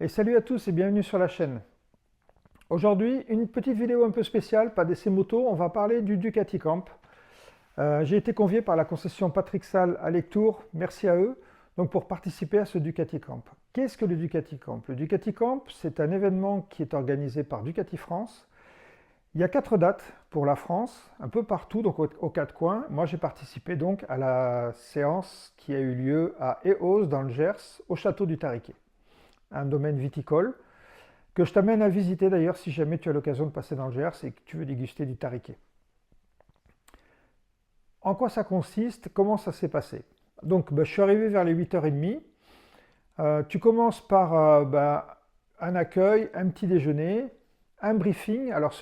Et salut à tous et bienvenue sur la chaîne. Aujourd'hui, une petite vidéo un peu spéciale, pas d'essai moto, on va parler du Ducati Camp. J'ai été convié par la concession Patrick Salle à Lectoure, merci à eux, donc pour participer à ce Ducati Camp. Qu'est-ce que le Ducati Camp? Le Ducati Camp, c'est un événement qui est organisé par Ducati France. Il y a 4 dates pour la France, un peu partout, donc aux 4 coins. Moi, j'ai participé donc à la séance qui a eu lieu à Eauze, dans le Gers, au château du Tariquet, un domaine viticole que je t'amène à visiter d'ailleurs si jamais tu as l'occasion de passer dans le Gers et que tu veux déguster du Tariquet. En quoi ça consiste? Comment ça s'est passé? Donc, je suis arrivé vers les 8h30. Tu commences par un accueil, un petit déjeuner, un briefing. Alors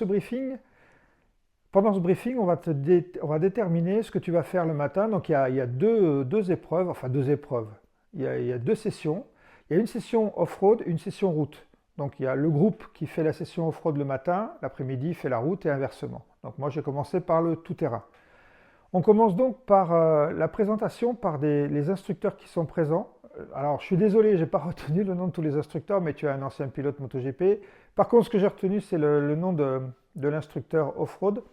pendant ce briefing, on va déterminer ce que tu vas faire le matin. Donc il y a deux épreuves, enfin deux épreuves. Il y a 2 sessions. Il y a une session off-road, une session route. Donc il y a le groupe qui fait la session off-road le matin, l'après-midi fait la route et inversement. Donc moi j'ai commencé par le tout-terrain. On commence donc par la présentation par les instructeurs qui sont présents. Alors je suis désolé, je n'ai pas retenu le nom de tous les instructeurs, mais tu es un ancien pilote MotoGP. Par contre, ce que j'ai retenu, c'est le nom de l'instructeur off-road,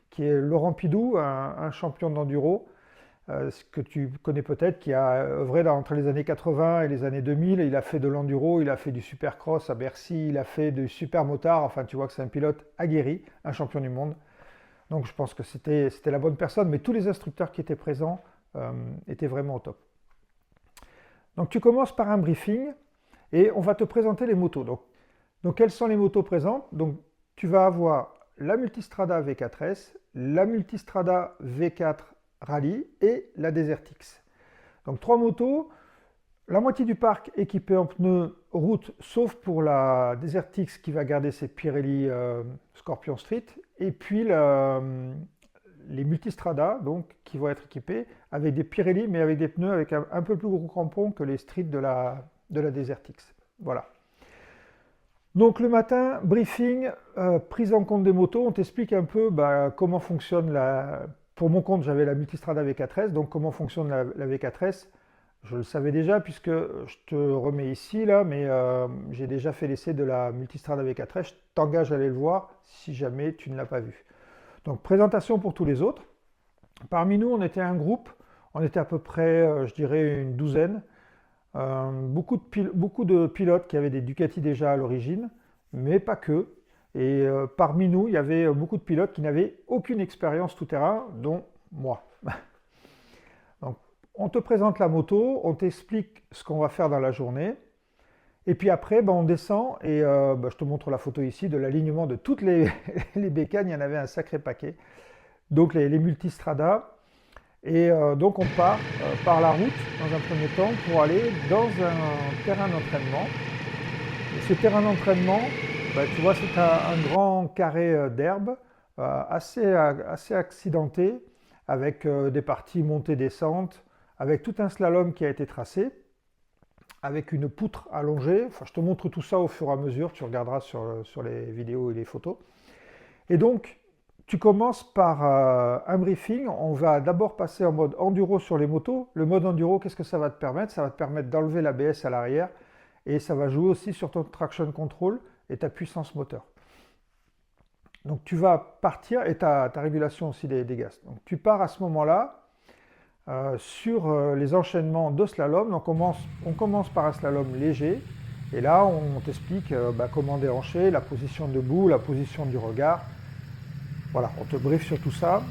qui est Laurent Pidou, un champion d'enduro, que tu connais peut-être, qui a œuvré entre les années 80 et les années 2000. Il a fait de l'enduro, il a fait du supercross à Bercy, il a fait du supermotard. Enfin, tu vois que c'est un pilote aguerri, un champion du monde. Donc je pense que c'était la bonne personne, mais tous les instructeurs qui étaient présents étaient vraiment au top. Donc tu commences par un briefing et on va te présenter les motos. Donc quelles sont les motos présentes? Donc tu vas avoir la Multistrada V4S, la Multistrada V4 Rally et la Desert X. Donc 3 motos, la moitié du parc équipé en pneus route, sauf pour la Desert X qui va garder ses Pirelli Scorpion Street, et puis les Multistrada donc, qui vont être équipés avec des Pirelli, mais avec des pneus avec un peu plus gros crampons que les Street de la Desert X. Voilà. Donc le matin, briefing, prise en compte des motos, on t'explique un peu comment fonctionne Pour mon compte, j'avais la Multistrada V4S, donc comment fonctionne la V4S. Je le savais déjà puisque je te remets ici, là, mais j'ai déjà fait l'essai de la Multistrada V4S. Je t'engage à aller le voir si jamais tu ne l'as pas vu. Donc présentation pour tous les autres. Parmi nous, on était un groupe, on était à peu près, je dirais, une douzaine. Beaucoup de pilotes qui avaient des Ducati déjà à l'origine, mais pas que. Et parmi nous, il y avait beaucoup de pilotes qui n'avaient aucune expérience tout-terrain, dont moi. Donc, on te présente la moto, on t'explique ce qu'on va faire dans la journée. Et puis après, on descend et je te montre la photo ici de l'alignement de toutes les bécanes. Il y en avait un sacré paquet. Donc les Multistrada. Et donc on part par la route dans un premier temps pour aller dans un terrain d'entraînement. Et ce terrain d'entraînement, tu vois, c'est un grand carré d'herbe assez accidenté, avec des parties montées-descentes, avec tout un slalom qui a été tracé, avec une poutre allongée. Enfin, je te montre tout ça au fur et à mesure, tu regarderas sur les vidéos et les photos. Et donc, tu commences par un briefing. On va d'abord passer en mode enduro sur les motos. Le mode enduro, qu'est-ce que ça va te permettre? Ça va te permettre d'enlever l'ABS à l'arrière et ça va jouer aussi sur ton traction control et ta puissance moteur. Donc tu vas partir et ta régulation aussi des gaz. Donc tu pars à ce moment-là sur les enchaînements de slalom. Donc on commence par un slalom léger et là on t'explique comment déhancher, la position debout, la position du regard. Voilà, on te briefe sur tout ça.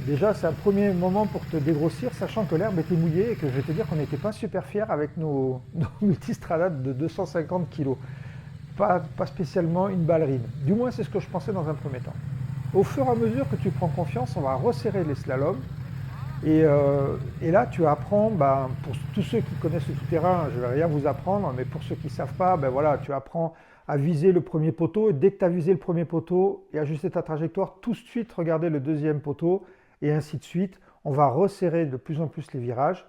Déjà, c'est un premier moment pour te dégrossir, sachant que l'herbe était mouillée et que je vais te dire qu'on n'était pas super fiers avec nos Multistrada de 250 kg. Pas spécialement une ballerine. Du moins, c'est ce que je pensais dans un premier temps. Au fur et à mesure que tu prends confiance, on va resserrer les slaloms. Et là, tu apprends, pour tous ceux qui connaissent le tout-terrain, je ne vais rien vous apprendre, mais pour ceux qui ne savent pas, tu apprends à viser le premier poteau, et dès que tu as visé le premier poteau et ajusté ta trajectoire, tout de suite regarder le deuxième poteau, et ainsi de suite. On va resserrer de plus en plus les virages.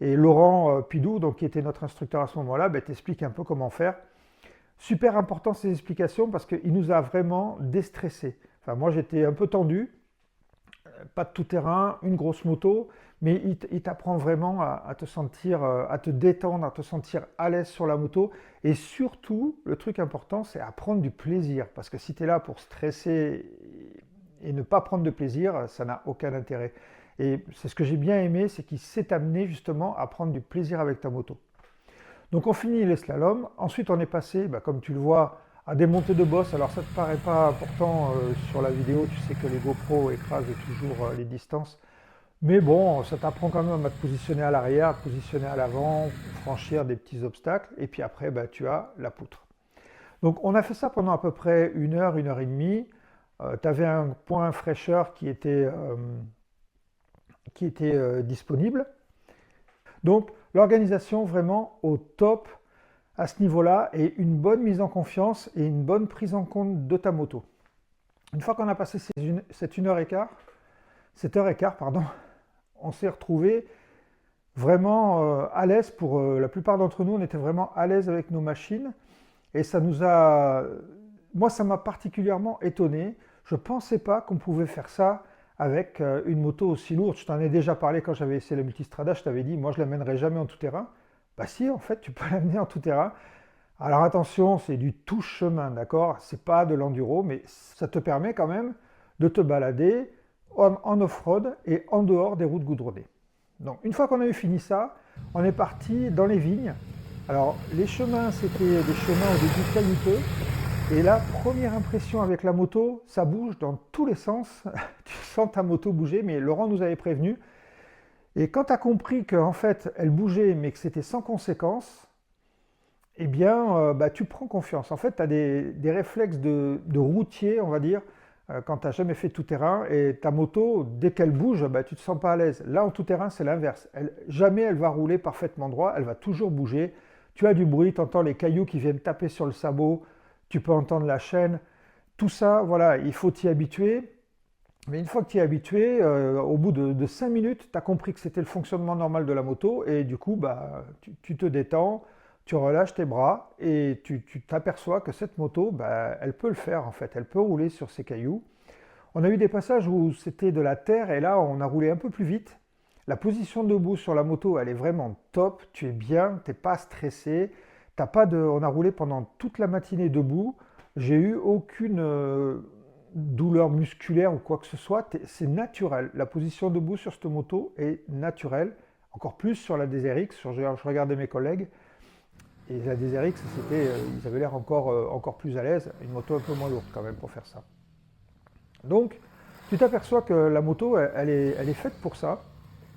Et Laurent Pidou, donc, qui était notre instructeur à ce moment-là, t'explique un peu comment faire. Super important ces explications parce qu'il nous a vraiment déstressés. Enfin, moi j'étais un peu tendu, pas de tout-terrain, une grosse moto, mais il t'apprend vraiment à te sentir, à te détendre, à te sentir à l'aise sur la moto. Et surtout, le truc important, c'est à prendre du plaisir. Parce que si tu es là pour stresser et ne pas prendre de plaisir, ça n'a aucun intérêt. Et c'est ce que j'ai bien aimé, c'est qu'il s'est amené justement à prendre du plaisir avec ta moto. Donc on finit les slaloms. Ensuite, on est passé, comme tu le vois, à des montées de boss. Alors ça ne te paraît pas important sur la vidéo, tu sais que les GoPro écrasent toujours les distances. Mais bon, ça t'apprend quand même à te positionner à l'arrière, à te positionner à l'avant, franchir des petits obstacles. Et puis après, tu as la poutre. Donc on a fait ça pendant à peu près 1 heure et demie. Tu avais un point fraîcheur qui était disponible. Donc l'organisation vraiment au top à ce niveau-là et une bonne mise en confiance et une bonne prise en compte de ta moto. Une fois qu'on a passé cette 1h15, 7h15, pardon, on s'est retrouvé vraiment à l'aise pour la plupart d'entre nous, on était vraiment à l'aise avec nos machines et moi ça m'a particulièrement étonné. Je ne pensais pas qu'on pouvait faire ça avec une moto aussi lourde. Je t'en ai déjà parlé quand j'avais essayé la Multistrada, je t'avais dit, moi je ne l'amènerai jamais en tout terrain. Bah si, en fait, tu peux l'amener en tout terrain. Alors attention, c'est du tout chemin, d'accord? C'est pas de l'enduro, mais ça te permet quand même de te balader en off-road et en dehors des routes goudronnées. Donc une fois qu'on a eu fini ça, on est parti dans les vignes. Alors les chemins, c'était des chemins au début caillouteux. Et la première impression avec la moto, ça bouge dans tous les sens. Tu sens ta moto bouger, mais Laurent nous avait prévenu. Et quand tu as compris qu'en fait, elle bougeait, mais que c'était sans conséquence, eh bien, tu prends confiance. En fait, tu as des réflexes de routier, on va dire, quand tu n'as jamais fait tout-terrain. Et ta moto, dès qu'elle bouge, tu ne te sens pas à l'aise. Là, en tout-terrain, c'est l'inverse. Jamais elle va rouler parfaitement droit, elle va toujours bouger. Tu as du bruit, tu entends les cailloux qui viennent taper sur le sabot. Tu peux entendre la chaîne. Tout ça, voilà, il faut t'y habituer. Mais une fois que tu y es habitué, au bout de 5 minutes, tu as compris que c'était le fonctionnement normal de la moto. Et du coup, tu te détends, tu relâches tes bras et tu t'aperçois que cette moto, elle peut le faire en fait. Elle peut rouler sur ces cailloux. On a eu des passages où c'était de la terre et là, on a roulé un peu plus vite. La position debout sur la moto, elle est vraiment top. Tu es bien, tu n'es pas stressé. On a roulé pendant toute la matinée debout. J'ai eu aucune douleur musculaire ou quoi que ce soit. C'est naturel. La position debout sur cette moto est naturelle. Encore plus sur la DZRX. Je regardais mes collègues. Et la DZRX, ils avaient l'air encore plus à l'aise. Une moto un peu moins lourde quand même pour faire ça. Donc, tu t'aperçois que la moto, elle est faite pour ça.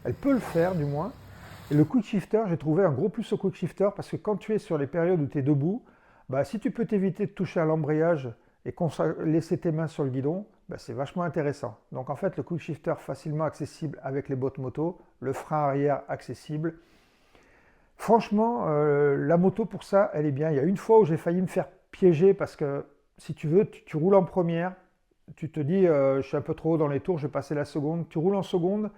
Elle peut le faire du moins. Et le quick shifter, j'ai trouvé un gros plus au quick shifter parce que quand tu es sur les périodes où tu es debout, si tu peux t'éviter de toucher à l'embrayage et laisser tes mains sur le guidon, c'est vachement intéressant. Donc en fait, le quick shifter facilement accessible avec les bottes moto, le frein arrière accessible. Franchement, la moto pour ça, elle est bien. Il y a une fois où j'ai failli me faire piéger parce que si tu veux, tu roules en première, tu te dis je suis un peu trop haut dans les tours, je vais passer la seconde, tu roules en seconde.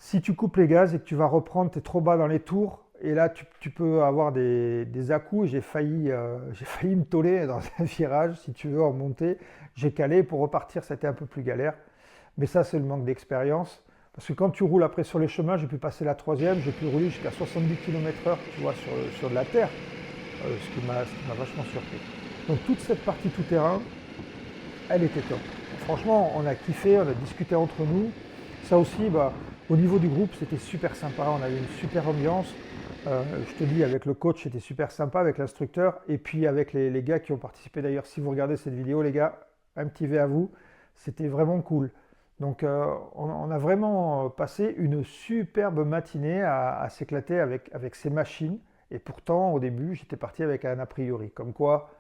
Si tu coupes les gaz et que tu vas reprendre, tu es trop bas dans les tours, et là tu peux avoir des à-coups. J'ai failli me toller dans un virage, si tu veux, en montée. J'ai calé pour repartir, c'était un peu plus galère. Mais ça, c'est le manque d'expérience. Parce que quand tu roules après sur les chemins, j'ai pu passer la troisième, j'ai pu rouler jusqu'à 70 km/h, tu vois, sur de la terre, ce qui m'a vachement surpris. Donc toute cette partie tout-terrain, elle était top. Franchement, on a kiffé, on a discuté entre nous. Ça aussi, au niveau du groupe, c'était super sympa, on avait une super ambiance. Je te dis, avec le coach, c'était super sympa, avec l'instructeur, et puis avec les gars qui ont participé d'ailleurs. Si vous regardez cette vidéo, les gars, un petit V à vous, c'était vraiment cool. Donc on a vraiment passé une superbe matinée à s'éclater avec ces machines. Et pourtant, au début, j'étais parti avec un a priori. Comme quoi,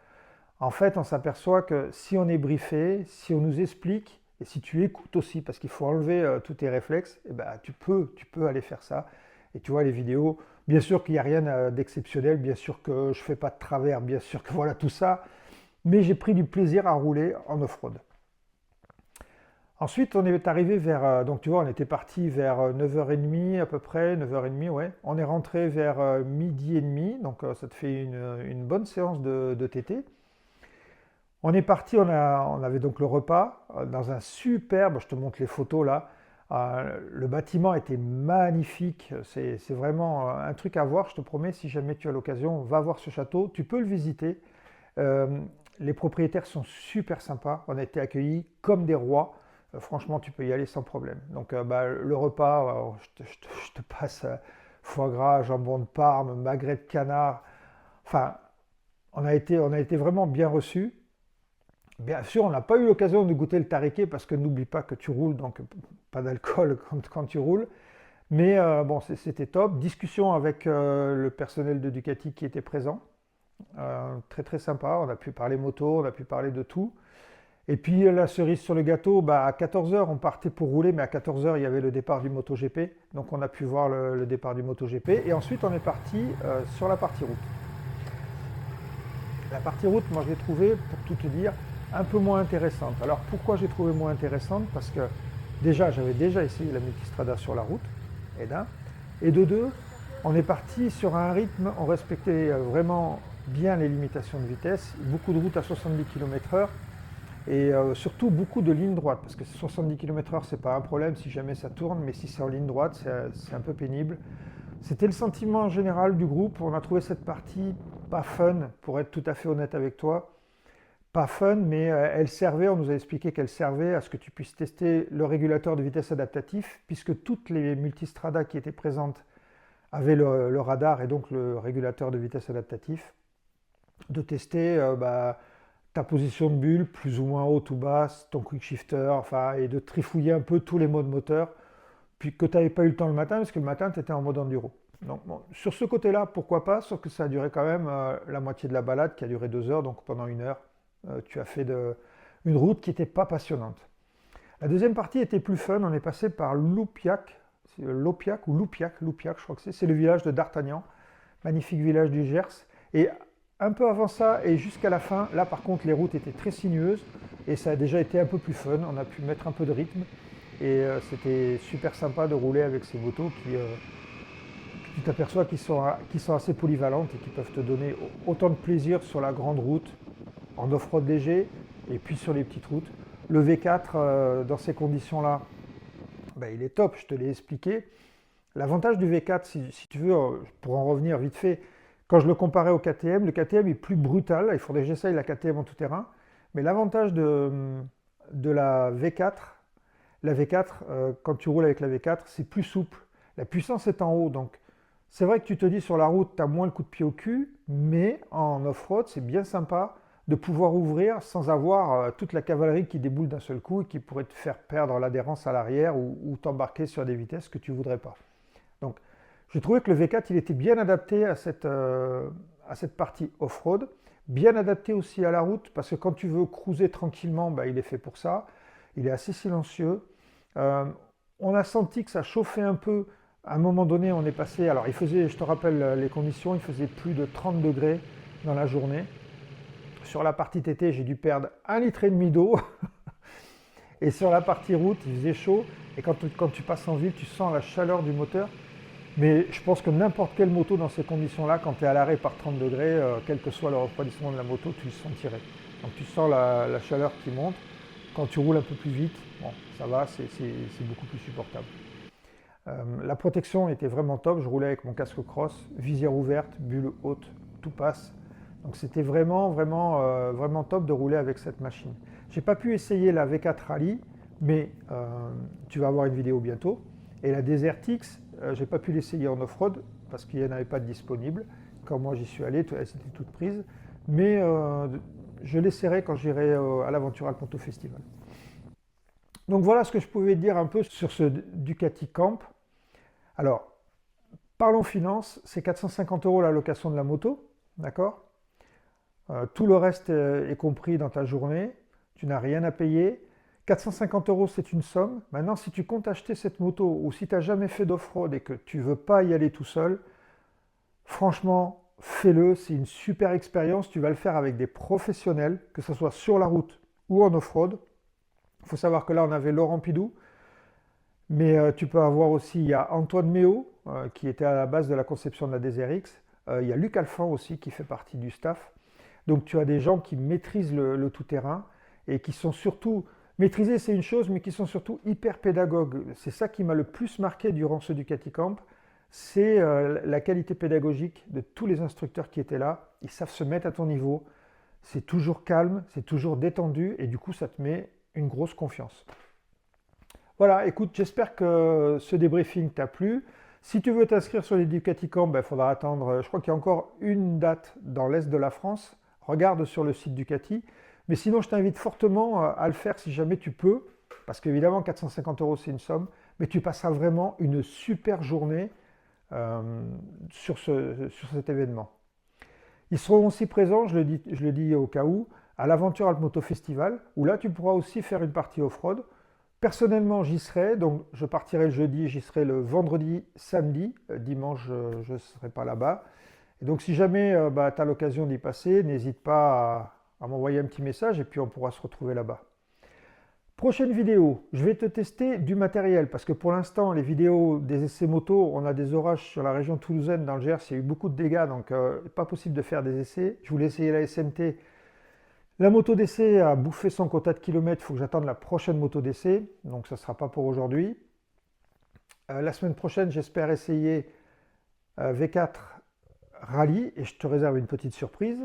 en fait, on s'aperçoit que si on est briefé, si on nous explique, et si tu écoutes aussi, parce qu'il faut enlever tous tes réflexes, tu peux aller faire ça. Et tu vois les vidéos, bien sûr qu'il n'y a rien d'exceptionnel, bien sûr que je ne fais pas de travers, bien sûr que voilà tout ça, mais j'ai pris du plaisir à rouler en off-road. Ensuite, on est arrivé vers, donc tu vois, on était parti vers 9h30 à peu près, 9h30, ouais. On est rentré vers midi et demi, donc ça te fait une bonne séance de TT. On est parti, on avait donc le repas dans un superbe, je te montre les photos là, Le bâtiment était magnifique, c'est vraiment un truc à voir, je te promets, si jamais tu as l'occasion, va voir ce château, tu peux le visiter. Euh, les propriétaires sont super sympas, on a été accueillis comme des rois. Franchement, tu peux y aller sans problème. Donc, le repas, je te passe foie gras, jambon de Parme, magret de canard. Enfin, on a été vraiment bien reçus. Bien sûr, on n'a pas eu l'occasion de goûter le tariqué parce que n'oublie pas que tu roules, donc pas d'alcool quand tu roules. Mais bon, c'était top. Discussion avec le personnel de Ducati qui était présent. Très très sympa. On a pu parler moto, on a pu parler de tout. Et puis la cerise sur le gâteau, à 14 heures, on partait pour rouler, mais à 14 heures, il y avait le départ du MotoGP. Donc on a pu voir le départ du MotoGP. Et ensuite, on est parti sur la partie route. La partie route, moi, je l'ai trouvée, pour tout te dire, un peu moins intéressante. Alors pourquoi j'ai trouvé moins intéressante? Parce que déjà, j'avais déjà essayé la multistrada sur la route, et d'un. Et de deux, on est parti sur un rythme, on respectait vraiment bien les limitations de vitesse, beaucoup de routes à 70 km/h. Et surtout beaucoup de lignes droites, parce que 70 km/h, c'est pas un problème si jamais ça tourne, mais si c'est en ligne droite, c'est un peu pénible. C'était le sentiment général du groupe. On a trouvé cette partie pas fun, pour être tout à fait honnête avec toi. Pas fun, mais elle servait, on nous a expliqué qu'elle servait à ce que tu puisses tester le régulateur de vitesse adaptatif, puisque toutes les multistradas qui étaient présentes avaient le radar et donc le régulateur de vitesse adaptatif. De tester ta position de bulle, plus ou moins haute ou basse, ton quick shifter, enfin, et de trifouiller un peu tous les modes moteur, puis que tu n'avais pas eu le temps le matin, parce que le matin, tu étais en mode enduro. Donc, bon, sur ce côté-là, pourquoi pas, sauf que ça a duré quand même la moitié de la balade, qui a duré 2 heures, donc pendant 1 heure, tu as fait une route qui n'était pas passionnante. La deuxième partie était plus fun, on est passé par Loupiac, Lopiac ou Loupiac, je crois que c'est le village de D'Artagnan, magnifique village du Gers, et un peu avant ça et jusqu'à la fin, là par contre les routes étaient très sinueuses et ça a déjà été un peu plus fun, on a pu mettre un peu de rythme et c'était super sympa de rouler avec ces motos qui, tu t'aperçois qu'ils sont assez polyvalentes et qui peuvent te donner autant de plaisir sur la grande route, en off-road léger et puis sur les petites routes. Le V4 dans ces conditions-là, il est top, je te l'ai expliqué. L'avantage du V4, si tu veux, pour en revenir vite fait, quand je le comparais au KTM, le KTM est plus brutal. Il faudrait que j'essaye la KTM en tout terrain. Mais l'avantage de la V4, quand tu roules avec la V4, c'est plus souple. La puissance est en haut. Donc, c'est vrai que tu te dis sur la route, tu as moins le coup de pied au cul. Mais en off-road, c'est bien sympa de pouvoir ouvrir sans avoir toute la cavalerie qui déboule d'un seul coup et qui pourrait te faire perdre l'adhérence à l'arrière ou t'embarquer sur des vitesses que tu ne voudrais pas. Donc, j'ai trouvé que le V4, il était bien adapté à cette partie off-road, bien adapté aussi à la route, parce que quand tu veux cruiser tranquillement, il est fait pour ça. Il est assez silencieux. On a senti que ça chauffait un peu. À un moment donné, on est passé, alors il faisait, je te rappelle les conditions, il faisait plus de 30 degrés dans la journée. Sur la partie TT, j'ai dû perdre 1,5 litre d'eau. Et sur la partie route, il faisait chaud. Et quand tu passes en ville, tu sens la chaleur du moteur. Mais je pense que n'importe quelle moto dans ces conditions-là, quand tu es à l'arrêt par 30 degrés, quel que soit le refroidissement de la moto, tu le sentirais. Donc tu sens la chaleur qui monte. Quand tu roules un peu plus vite, bon, ça va, c'est beaucoup plus supportable. La protection était vraiment top. Je roulais avec mon casque cross, visière ouverte, bulle haute, tout passe. Donc c'était vraiment top de rouler avec cette machine. J'ai pas pu essayer la V4 Rally, mais tu vas avoir une vidéo bientôt. Et la Desert X, j'ai pas pu l'essayer en off-road parce qu'il n'y en avait pas de disponible. Quand moi j'y suis allé, elles étaient toutes prises. Mais je l'essaierai quand j'irai à l'Aventure Alp Moto Festival. Donc voilà ce que je pouvais dire un peu sur ce Ducati Camp. Alors, parlons finance, c'est 450 € la location de la moto, d'accord? Tout le reste est compris dans ta journée, tu n'as rien à payer. 450 € c'est une somme. Maintenant, si tu comptes acheter cette moto ou si tu n'as jamais fait d'off-road et que tu ne veux pas y aller tout seul, franchement, fais-le, c'est une super expérience. Tu vas le faire avec des professionnels, que ce soit sur la route ou en off-road. Il faut savoir que là, on avait Laurent Pidou, mais tu peux avoir aussi, il y a Antoine Méo, qui était à la base de la conception de la Desert X. Il y a Luc Alphand aussi, qui fait partie du staff. Donc tu as des gens qui maîtrisent le tout-terrain et qui sont surtout Maîtriser, c'est une chose, mais qui sont surtout hyper pédagogues. C'est ça qui m'a le plus marqué durant ce Ducati Camp, c'est la qualité pédagogique de tous les instructeurs qui étaient là. Ils savent se mettre à ton niveau, c'est toujours calme, c'est toujours détendu, et du coup, ça te met une grosse confiance. Voilà, écoute, j'espère que ce débriefing t'a plu. Si tu veux t'inscrire sur les Ducati Camp, il faudra attendre, je crois qu'il y a encore une date dans l'Est de la France. Regarde sur le site Ducati. Mais sinon, je t'invite fortement à le faire si jamais tu peux, parce qu'évidemment, 450 € c'est une somme, mais tu passeras vraiment une super journée sur cet événement. Ils seront aussi présents, je le dis au cas où, à l'Aventure Alp Moto Festival, où là, tu pourras aussi faire une partie off-road. Personnellement, j'y serai, donc je partirai le jeudi, j'y serai le vendredi, samedi, dimanche, je ne serai pas là-bas. Et donc, si jamais tu as l'occasion d'y passer, n'hésite pas à m'envoyer un petit message et puis on pourra se retrouver là-bas. Prochaine vidéo, je vais te tester du matériel parce que pour l'instant, les vidéos des essais moto, on a des orages sur la région toulousaine, dans le Gers, il y a eu beaucoup de dégâts, donc pas possible de faire des essais. Je voulais essayer la SMT. La moto d'essai a bouffé son quota de kilomètres, il faut que j'attende la prochaine moto d'essai, donc ça ne sera pas pour aujourd'hui. La semaine prochaine, j'espère essayer V4 Rallye et je te réserve une petite surprise.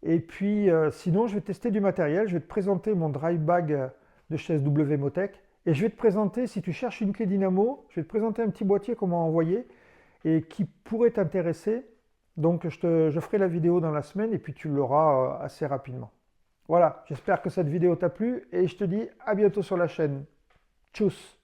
Et puis sinon, je vais tester du matériel, je vais te présenter mon dry bag de chez SW Motech et je vais te présenter, si tu cherches une clé dynamo, je vais te présenter un petit boîtier qu'on m'a envoyé et qui pourrait t'intéresser. Donc je ferai la vidéo dans la semaine et puis tu l'auras assez rapidement. Voilà, j'espère que cette vidéo t'a plu et je te dis à bientôt sur la chaîne. Tchuss!